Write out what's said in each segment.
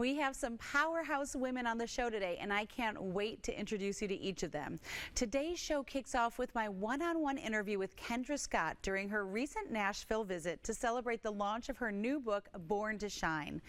We have some powerhouse women on the show today, and I can't wait to introduce you to each of them. Today's show kicks off with my one-on-one interview with Kendra Scott during her recent Nashville visit to celebrate the launch of her new book, Born to Shine.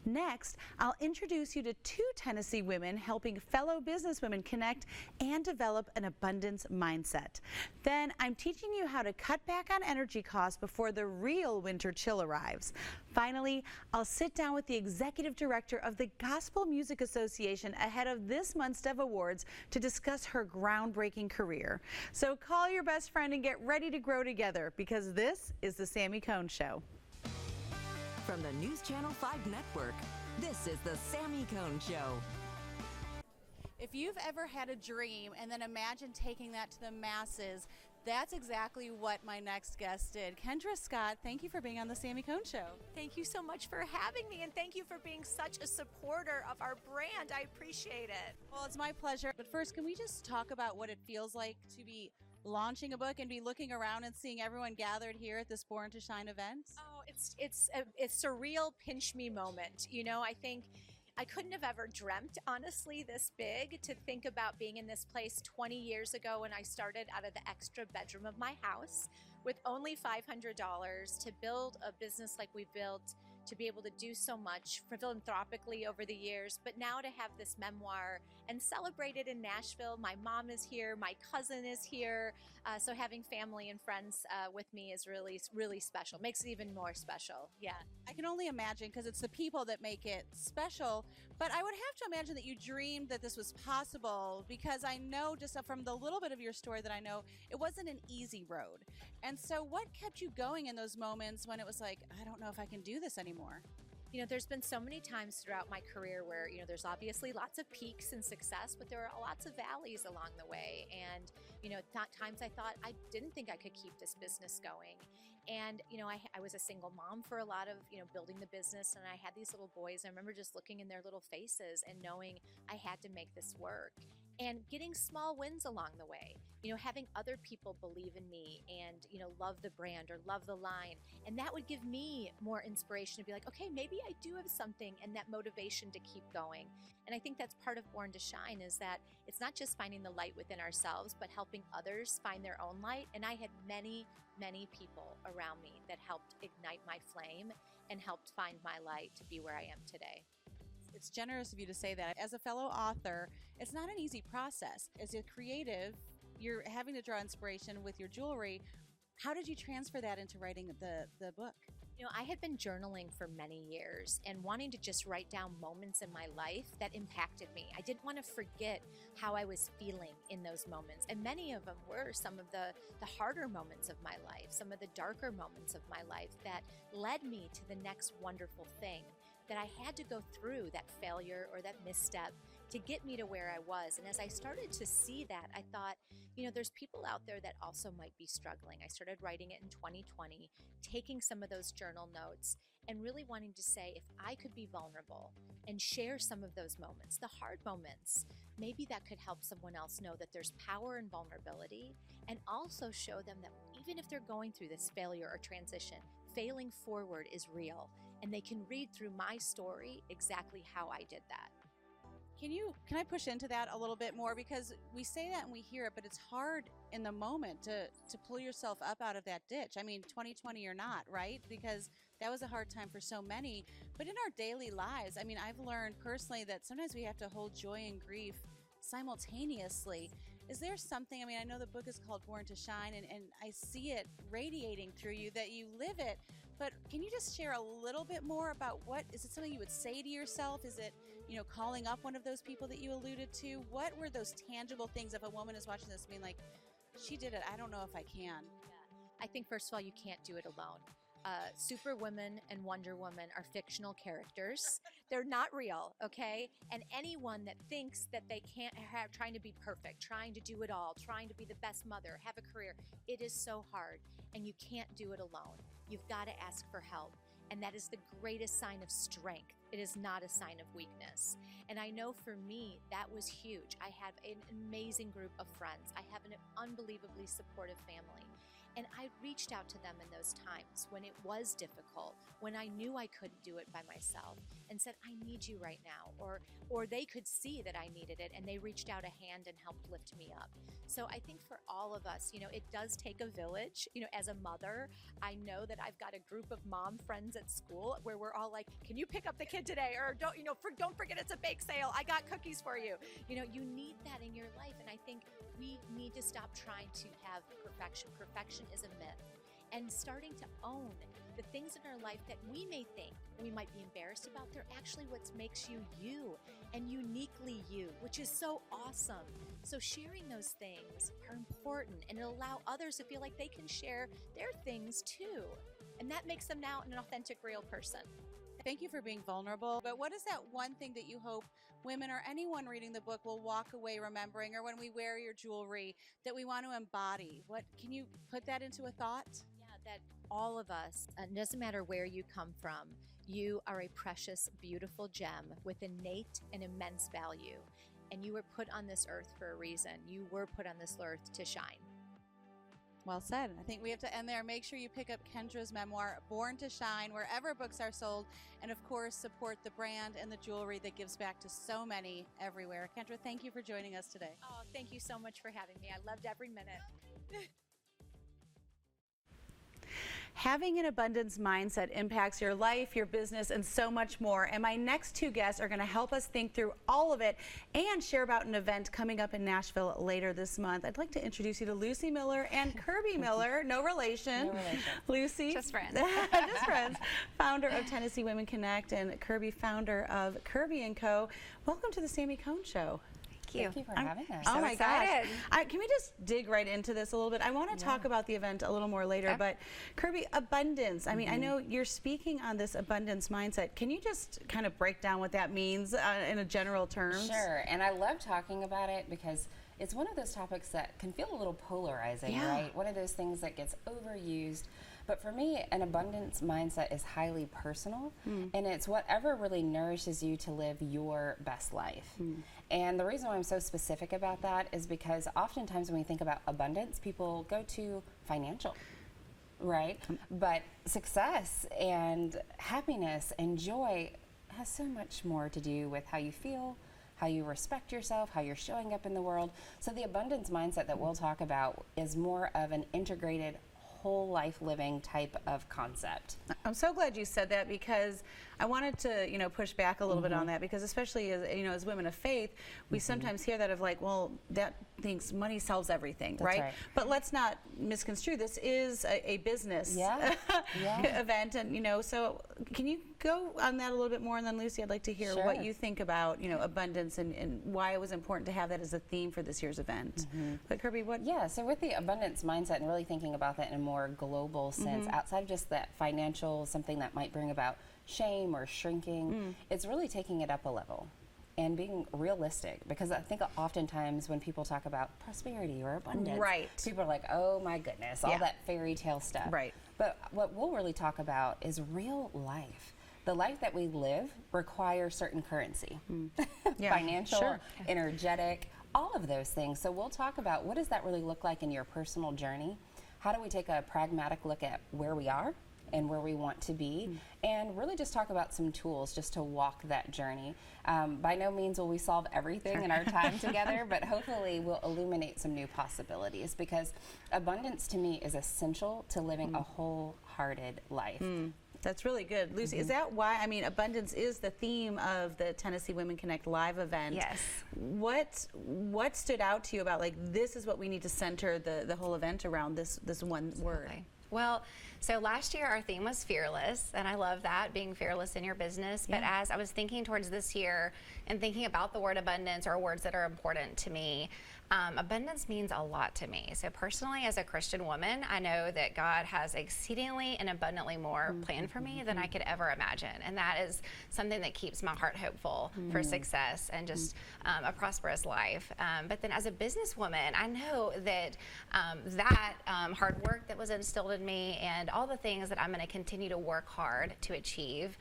Next, I'll introduce you to two Tennessee women helping fellow businesswomen connect and develop an abundance mindset. Then I'm teaching you how to cut back on energy costs before the real winter chill arrives. Finally, I'll sit down with the executive director of the Gospel Music Association ahead of this month's Dev Awards to discuss her groundbreaking career. So call your best friend and get ready to grow together, because this is the Sami Cone Show. From the News Channel 5 Network, this is the Sami Cone Show. If you've ever had a dream and then imagine taking that to the masses, that's exactly what my next guest did. Kendra Scott, thank you for being on the Sami Cone Show. Thank you so much for having me, and thank you for being such a supporter of our brand. I appreciate it. Well, it's my pleasure. But first, can we just talk about what it feels like to be launching a book and be looking around and seeing everyone gathered here at this Born to Shine event? Oh, it's a surreal pinch me moment. You know, I think I couldn't have ever dreamt, honestly, this big, to think about being in this place 20 years ago when I started out of the extra bedroom of my house with only $500 to build a business like we built, to be able to do so much philanthropically over the years, but now to have this memoir and celebrate it in Nashville. My mom is here, my cousin is here, so having family and friends with me is really, really special. Makes it even more special, yeah. I can only imagine, because it's the people that make it special, but I would have to imagine that you dreamed that this was possible, because I know just from the little bit of your story that I know, it wasn't an easy road. And so what kept you going in those moments when it was like, I don't know if I can do this anymore? You know, there's been so many times throughout my career where, you know, there's obviously lots of peaks and success, but there are lots of valleys along the way. And, you know, times I thought I didn't think I could keep this business going. And, you know, I was a single mom for a lot of, you know, building the business, and I had these little boys. I remember just looking in their little faces and knowing I had to make this work. And getting small wins along the way, you know, having other people believe in me and, you know, love the brand or love the line. And that would give me more inspiration to be like, okay, maybe I do have something, and that motivation to keep going. And I think that's part of Born to Shine, is that it's not just finding the light within ourselves, but helping others find their own light. And I had many, many people around me that helped ignite my flame and helped find my light to be where I am today. It's generous of you to say that. As a fellow author, it's not an easy process. As a creative, you're having to draw inspiration with your jewelry. How did you transfer that into writing the book? You know, I had been journaling for many years and wanting to just write down moments in my life that impacted me. I didn't want to forget how I was feeling in those moments. And many of them were some of the harder moments of my life, some of the darker moments of my life that led me to the next wonderful thing that I had to go through, that failure or that misstep, to get me to where I was. And as I started to see that, I thought, you know, there's people out there that also might be struggling. I started writing it in 2020, taking some of those journal notes and really wanting to say, if I could be vulnerable and share some of those moments, the hard moments, maybe that could help someone else know that there's power in vulnerability, and also show them that even if they're going through this failure or transition, failing forward is real, and they can read through my story exactly how I did that. Can I push into that a little bit more? Because we say that and we hear it, but it's hard in the moment to pull yourself up out of that ditch. I mean, 2020 or not, right? Because that was a hard time for so many. But in our daily lives, I mean, I've learned personally that sometimes we have to hold joy and grief simultaneously. Is there something, I mean, I know the book is called Born to Shine, and I see it radiating through you, that you live it, but can you just share a little bit more about is it something you would say to yourself? Is it, you know, calling up one of those people that you alluded to? What were those tangible things, if a woman is watching this being like, she did it, I don't know if I can? Yeah. I think, first of all, you can't do it alone. Superwoman and Wonder Woman are fictional characters. They're not real, okay? And anyone that thinks that they can't trying to be perfect, trying to do it all, trying to be the best mother, have a career, it is so hard, and you can't do it alone. You've got to ask for help. And that is the greatest sign of strength. It is not a sign of weakness. And I know for me, that was huge. I have an amazing group of friends. I have an unbelievably supportive family. And I reached out to them in those times when it was difficult, when I knew I couldn't do it by myself, and said, I need you right now. Or they could see that I needed it, and they reached out a hand and helped lift me up. So I think for all of us, it does take a village. As a mother, I know that I've got a group of mom friends at school where we're all like, can you pick up the kid today? Or don't forget it's a bake sale. I got cookies for you. You need that in your life. And I think we need to stop trying to have perfection. Perfection is a myth. And starting to own the things in our life that we may think we might be embarrassed about, they're actually what makes you you and uniquely you, which is so awesome. So sharing those things are important, and it'll allow others to feel like they can share their things too. And that makes them now an authentic, real person. Thank you for being vulnerable. But what is that one thing that you hope women or anyone reading the book will walk away remembering, or when we wear your jewelry, that we want to embody? What can you put that into a thought? Yeah, that all of us, it doesn't matter where you come from, you are a precious, beautiful gem with innate and immense value. And you were put on this earth for a reason. You were put on this earth to shine. Well said. I think we have to end there. Make sure you pick up Kendra's memoir, Born to Shine, wherever books are sold. And of course, support the brand and the jewelry that gives back to so many everywhere. Kendra, thank you for joining us today. Oh, thank you so much for having me. I loved every minute. Having an abundance mindset impacts your life, your business, and so much more. And my next two guests are going to help us think through all of it and share about an event coming up in Nashville later this month. I'd like to introduce you to Lucy Miller and Kirbee Miller. No relation. No relation. Lucy. Just friends. Just friends. Founder of Tennessee Women Connect, and Kirbee, founder of Kirbee & Co. Welcome to the Sami Cone Show. Thank you for having us. Oh So my excited. gosh. Can we just dig right into this a little bit? I want to talk about the event a little more later, Okay. but Kirbee, abundance. I mean, I know you're speaking on this abundance mindset. Can you just kind of break down what that means in a general terms? Sure, and I love talking about it because it's one of those topics that can feel a little polarizing, right? One of those things that gets overused. But for me, an abundance mindset is highly personal, and it's whatever really nourishes you to live your best life. And the reason why I'm so specific about that is because oftentimes when we think about abundance, people go to financial, right? But success and happiness and joy has so much more to do with how you feel, how you respect yourself, how you're showing up in the world. So the abundance mindset that we'll talk about is more of an integrated whole life living type of concept. I'm so glad you said that, because I wanted to, push back a little bit on that, because especially as women of faith, we sometimes hear that of like, well, that thinks money solves everything, right? But let's not misconstrue. This is a business event, and so can you go on that a little bit more? And then Lucy, I'd like to hear what you think about abundance and why it was important to have that as a theme for this year's event. But Kirbee, what? Yeah, so with the abundance mindset and really thinking about that in a more global sense, outside of just that financial, something that might bring about shame or shrinking, it's really taking it up a level and being realistic, because I think oftentimes when people talk about prosperity or abundance, people are like, oh my goodness, all that fairy tale stuff. But what we'll really talk about is real life. The life that we live requires certain currency, financial, energetic, all of those things. So we'll talk about what does that really look like in your personal journey? How do we take a pragmatic look at where we are and where we want to be, and really just talk about some tools just to walk that journey. By no means will we solve everything in our time together, but hopefully we'll illuminate some new possibilities, because abundance to me is essential to living a wholehearted life. That's really good. Lucy, is that why, abundance is the theme of the Tennessee Women Connect live event. Yes. What stood out to you about, like, this is what we need to center the whole event around, this one word? Well, so last year our theme was fearless, and I love that, being fearless in your business. But as I was thinking towards this year and thinking about the word abundance, or words that are important to me, abundance means a lot to me. So personally, as a Christian woman, I know that God has exceedingly and abundantly more planned for me than I could ever imagine. And that is something that keeps my heart hopeful for success and just a prosperous life. But then as a businesswoman, I know that hard work that was instilled in me, and all the things that I'm going to continue to work hard to achieve,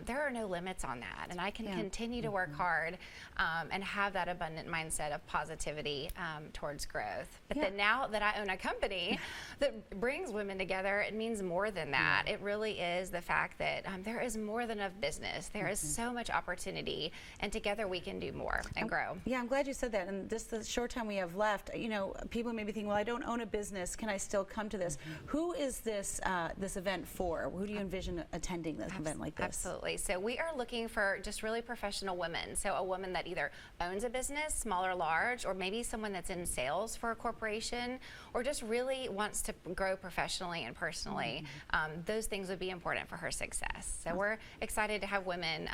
there are no limits on that. And I can continue to work hard and have that abundant mindset of positivity towards growth. But then now that I own a company that brings women together, it means more than that. It really is the fact that there is more than a business. There is so much opportunity, and together we can do more and grow. Yeah, I'm glad you said that. And just the short time we have left, you know, people may be thinking, well, I don't own a business. Can I still come to this? Who is this this event for? Who do you envision attending this event like this? Absolutely. So we are looking for just really professional women. So a woman that either owns a business, small or large, or maybe someone that's in sales for a corporation, or just really wants to grow professionally and personally. Those things would be important for her success. So we're excited to have women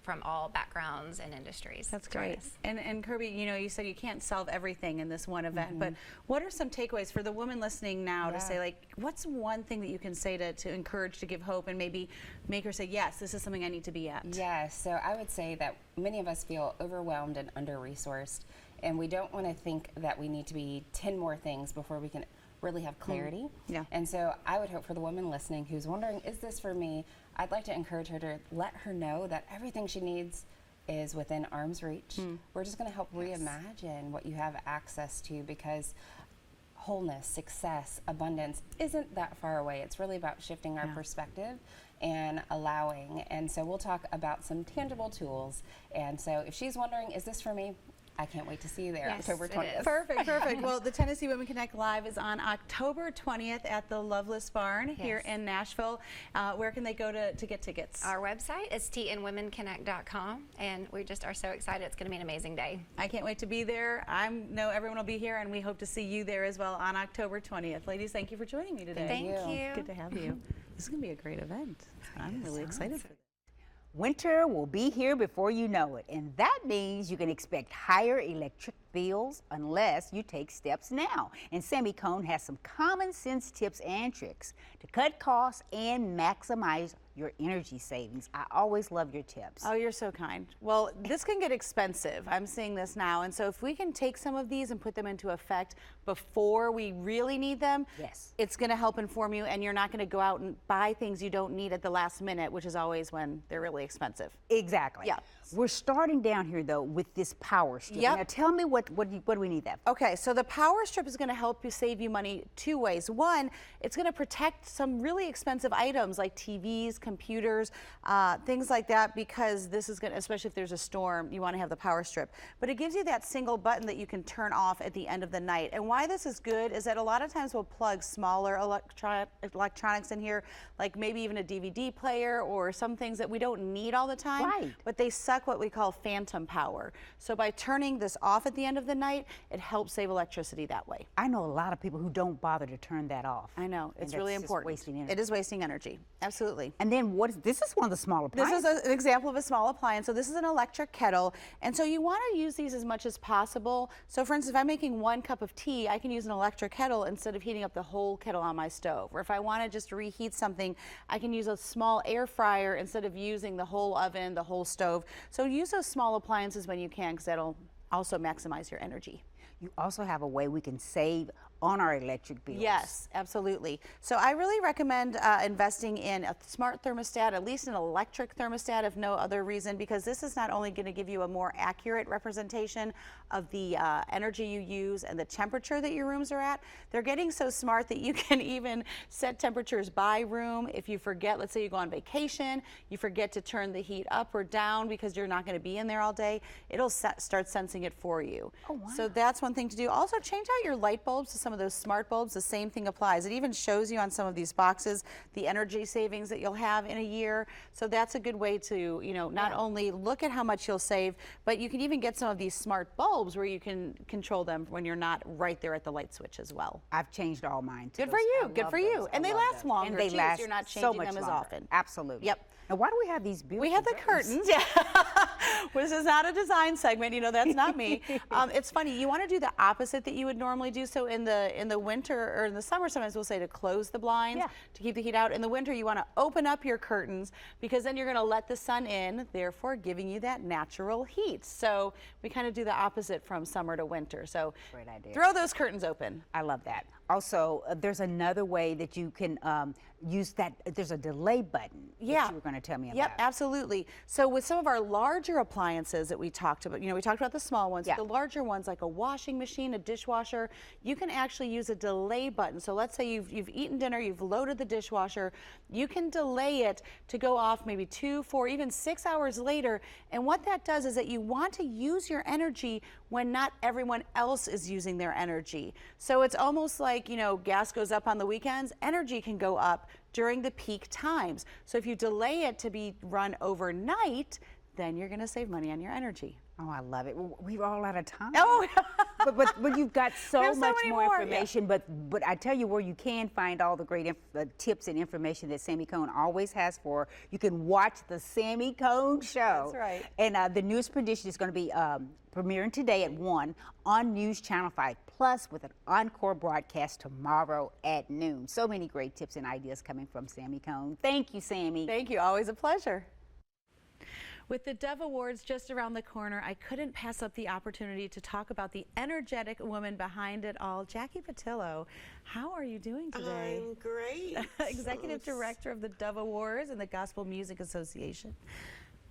from all backgrounds and industries. That's great. And Kirbee, you know, you said you can't solve everything in this one event, but what are some takeaways for the woman listening now to say, like, what's one thing that you can say to encourage, to give hope, and maybe make her say, yes, this is something I need to be at? Yes, so I would say that many of us feel overwhelmed and under-resourced, and we don't want to think that we need to be 10 more things before we can really have clarity. And so I would hope for the woman listening who's wondering, is this for me? I'd like to encourage her to let her know that everything she needs is within arm's reach. We're just going to help reimagine what you have access to, because wholeness, success, abundance isn't that far away. It's really about shifting our perspective and allowing. And so we'll talk about some tangible tools. And so if she's wondering, is this for me? I can't wait to see you there, October 20th. Perfect, perfect. Well, the Tennessee Women Connect Live is on October 20th at the Loveless Barn here in Nashville. Where can they go to get tickets? Our website is tnwomenconnect.com, and we just are so excited. It's going to be an amazing day. I can't wait to be there. I know everyone will be here, and we hope to see you there as well on October 20th. Ladies, thank you for joining me today. Thank you. Good to have you. This is going to be a great event. I'm really excited for this. Winter will be here before you know it, and that means you can expect higher electric bills unless you take steps now. And Sami Cone has some common sense tips and tricks to cut costs and maximize your energy savings. I always love your tips. Oh, you're so kind. Well, this can get expensive. I'm seeing this now. And so if we can take some of these and put them into effect before we really need them, it's going to help inform you, and you're not going to go out and buy things you don't need at the last minute, which is always when they're really expensive. Exactly. Yeah. We're starting down here, though, with this power strip. Now, tell me what do we need that for? Okay, so the power strip is going to help you save you money two ways. One, it's going to protect some really expensive items like TVs, computers, things like that, because this is going to, especially if there's a storm, you want to have the power strip. But it gives you that single button that you can turn off at the end of the night. And why this is good is that a lot of times we'll plug smaller electronics in here, like maybe even a DVD player or some things that we don't need all the time. Right. But they suck what we call phantom power. So by turning this off at the end of the night, it helps save electricity that way. I know a lot of people who don't bother to turn that off. I know, it's really important. Wasting energy. It is wasting energy, absolutely. And then this is one of the small appliances. This is an example of a small appliance. So this is an electric kettle, and so you want to use these as much as possible. So for instance, if I'm making 1 cup of tea, I can use an electric kettle instead of heating up the whole kettle on my stove. Or if I want to just reheat something, I can use a small air fryer instead of using the whole oven, the whole stove. So use those small appliances when you can, because that'll also maximize your energy. You also have a way we can save on our electric bills. Yes, absolutely. So I really recommend investing in a smart thermostat, at least an electric thermostat if no other reason, because this is not only going to give you a more accurate representation of the energy you use and the temperature that your rooms are at. They're getting so smart that you can even set temperatures by room. If you forget, let's say you go on vacation, you forget to turn the heat up or down because you're not going to be in there all day, it'll start sensing it for you. Oh, wow. So that's one thing to do. Also, change out your light bulbs to some of those smart bulbs. The same thing applies. It even shows you on some of these boxes the energy savings that you'll have in a year. So that's a good way to, you know, not only look at how much you'll save, but you can even get some of these smart bulbs where you can control them when you're not right there at the light switch as well. I've changed all mine too. Good for you. Good for you. And they last longer. And they too, last so you're not so changing much them as longer. often. Absolutely. Yep. Now, why do we have these beautiful We have the curtains. Yeah. This is not a design segment. You know, that's not me. It's funny. You want to do the opposite that you would normally do. So in the winter or in the summer, sometimes we'll say to close the blinds to keep the heat out. In the winter, you want to open up your curtains because then you're going to let the sun in, therefore giving you that natural heat. So we kind of do the opposite from summer to winter. So great idea. Throw those curtains open. I love that. Also, there's another way that you can use that. There's a delay button that you were going to tell me about. Yep, absolutely. So with some of our larger appliances that we talked about, we talked about the small ones, the larger ones like a washing machine, a dishwasher, you can actually use a delay button. So let's say you've eaten dinner, you've loaded the dishwasher, you can delay it to go off maybe 2, 4, even 6 hours later. And what that does is that you want to use your energy when not everyone else is using their energy. So it's almost like, gas goes up on the weekends, energy can go up during the peak times. So if you delay it to be run overnight, then you're going to save money on your energy. Oh, I love it. We're all out of time. Oh, but you've got so so much many more more, information. But I tell you where you can find all the great tips and information that Sami Cone always has for. You can watch the Sami Cone Show. That's right. And the newest edition is going to be premiering today at 1 on News Channel 5 Plus with an encore broadcast tomorrow at noon. So many great tips and ideas coming from Sami Cone. Thank you, Sami. Thank you. Always a pleasure. With the Dove Awards just around the corner, I couldn't pass up the opportunity to talk about the energetic woman behind it all, Jackie Patillo. How are you doing today? I'm great. Executive Director of the Dove Awards and the Gospel Music Association.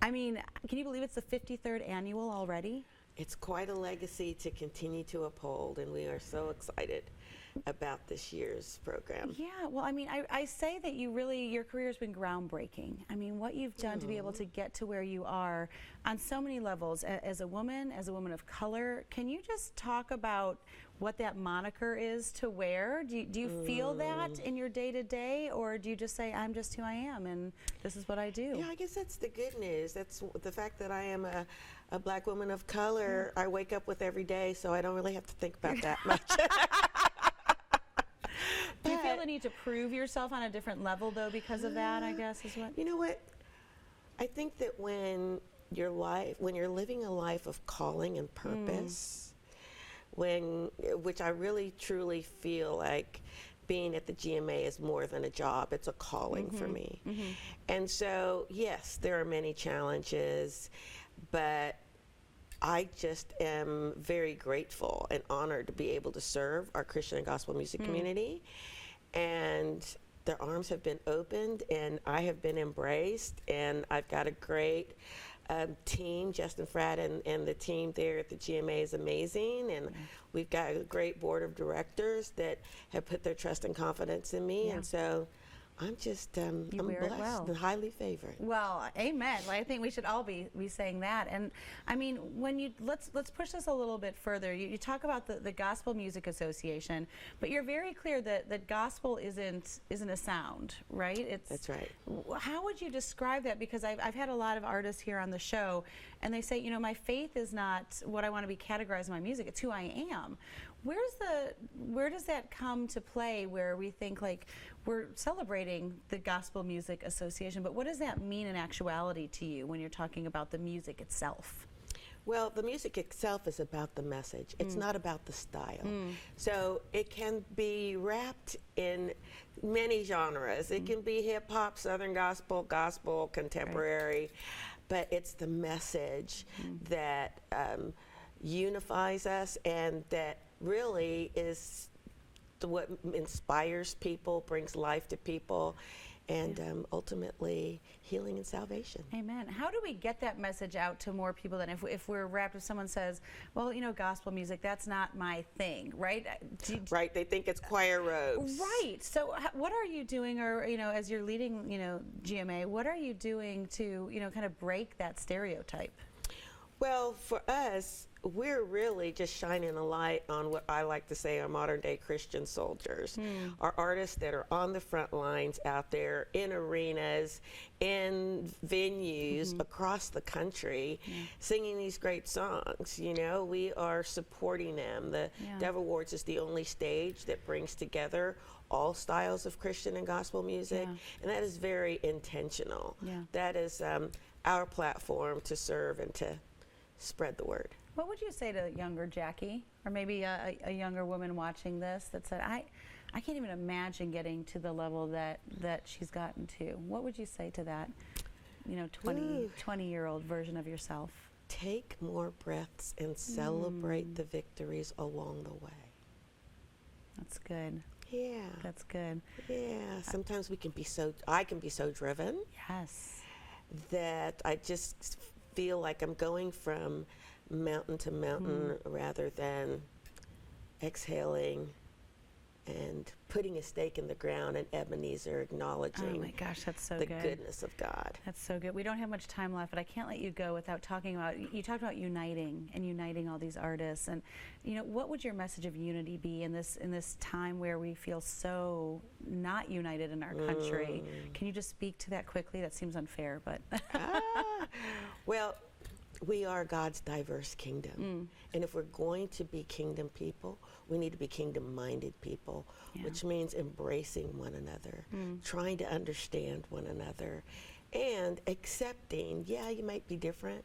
I mean, can you believe it's the 53rd annual already? It's quite a legacy to continue to uphold, and we are so excited about this year's program. Yeah, well, I mean, I say that your career has been groundbreaking. I mean, what you've done to be able to get to where you are on so many levels, as a woman of color, can you just talk about what that moniker is to wear? Do you feel that in your day-to-day, or do you just say, I'm just who I am, and this is what I do? Yeah, I guess that's the good news. That's the fact that I am a black woman of color. I wake up with every day, so I don't really have to think about that much. Do you feel the need to prove yourself on a different level, though, because of that, I guess, is what? You know what? I think that when you're living a life of calling and purpose, which I really truly feel like being at the GMA is more than a job, it's a calling for me. And so, yes, there are many challenges, but I just am very grateful and honored to be able to serve our Christian and gospel music community. And their arms have been opened, and I have been embraced, and I've got a great team. Justin Fratt and the team there at the GMA is amazing, and we've got a great board of directors that have put their trust and confidence in me, and so I'm just I'm blessed and highly favored. Well, amen. Well, I think we should all be saying that. And I mean, when let's push this a little bit further. You talk about the Gospel Music Association, but you're very clear that gospel isn't a sound, right? That's right. How would you describe that? Because I've had a lot of artists here on the show, and they say, my faith is not what I want to be categorized in my music. It's who I am. Where does that come to play, where we think like we're celebrating the Gospel Music Association, but what does that mean in actuality to you when you're talking about the music itself? Well, the music itself is about the message. It's not about the style. So it can be wrapped in many genres. It can be hip hop, Southern gospel, contemporary, but it's the message that unifies us, and that really is what inspires people, brings life to people, and ultimately healing and salvation. Amen. How do we get that message out to more people than if we're wrapped, if someone says, well, gospel music, that's not my thing, right? Right, they think it's choir robes. Right. So what are you doing, or, as you're leading, GMA, what are you doing to, kind of break that stereotype? Well, for us, we're really just shining a light on what I like to say are modern day Christian soldiers, our artists that are on the front lines out there in arenas, in venues across the country, singing these great songs. We are supporting them. The Dove Awards is the only stage that brings together all styles of Christian and gospel music, and that is very intentional. That is our platform to serve and to spread the word. What would you say to younger Jackie, or maybe a younger woman watching this that said, I can't even imagine getting to the level that she's gotten to? What would you say to that, 20-year-old version of yourself? Take more breaths and celebrate the victories along the way. That's good. Yeah. That's good. Yeah. Sometimes I can be so driven Yes. that I just feel like I'm going from mountain to mountain rather than exhaling and putting a stake in the ground, and Ebenezer acknowledging Oh my gosh, that's so the good. goodness of God. That's so good. We don't have much time left, but I can't let you go without talking about, you talked about uniting all these artists. And, what would your message of unity be in this time where we feel so not united in our country? Can you just speak to that quickly? That seems unfair, but. Well, we are God's diverse kingdom. And if we're going to be kingdom people, we need to be kingdom-minded people, which means embracing one another, trying to understand one another, and accepting, you might be different,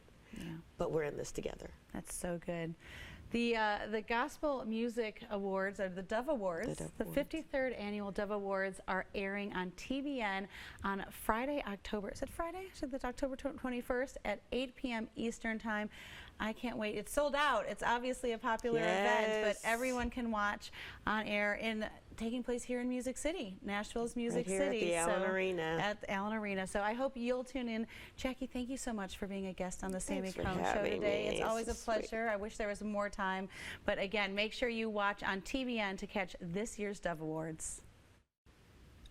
but we're in this together. That's so good. The Gospel Music Awards, or the Dove Awards, the 53rd Annual Dove Awards, are airing on TBN on Friday, October 21st at 8 p.m. Eastern Time. I can't wait. It's sold out. It's obviously a popular event, but everyone can watch on air taking place here in Music City, Nashville's Music here City. at the Allen Arena. At the Allen Arena. So I hope you'll tune in. Jackie, thank you so much for being a guest on the Sami Cone Show today. It's always a pleasure. I wish there was more time. But again, make sure you watch on TBN to catch this year's Dove Awards.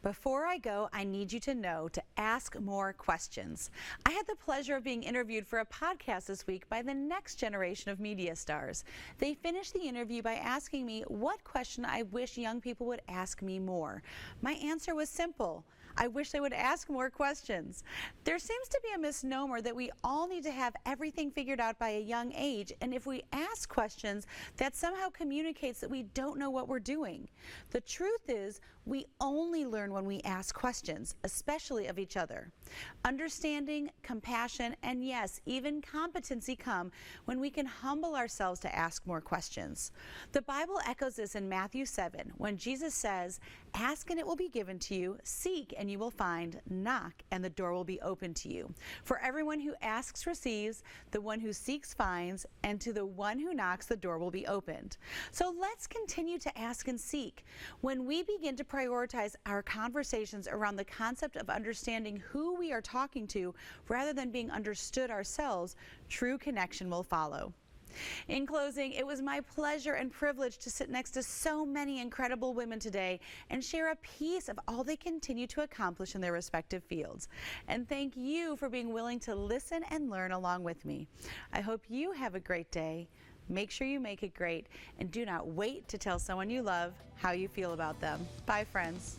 Before I go, I need you to know to ask more questions. I had the pleasure of being interviewed for a podcast this week by the next generation of media stars. They finished the interview by asking me what question I wish young people would ask me more. My answer was simple. I wish they would ask more questions. There seems to be a misnomer that we all need to have everything figured out by a young age, and if we ask questions, that somehow communicates that we don't know what we're doing. The truth is, we only learn when we ask questions, especially of each other. Understanding, compassion, and yes, even competency come when we can humble ourselves to ask more questions. The Bible echoes this in Matthew 7, when Jesus says, "Ask and it will be given to you, seek and you will find, knock and the door will be open to you. For everyone who asks receives, the one who seeks finds, and to the one who knocks the door will be opened." So let's continue to ask and seek. When we begin to prioritize our conversations around the concept of understanding who we are talking to rather than being understood ourselves, true connection will follow. In closing, it was my pleasure and privilege to sit next to so many incredible women today and share a piece of all they continue to accomplish in their respective fields. And thank you for being willing to listen and learn along with me. I hope you have a great day. Make sure you make it great, and do not wait to tell someone you love how you feel about them. Bye, friends.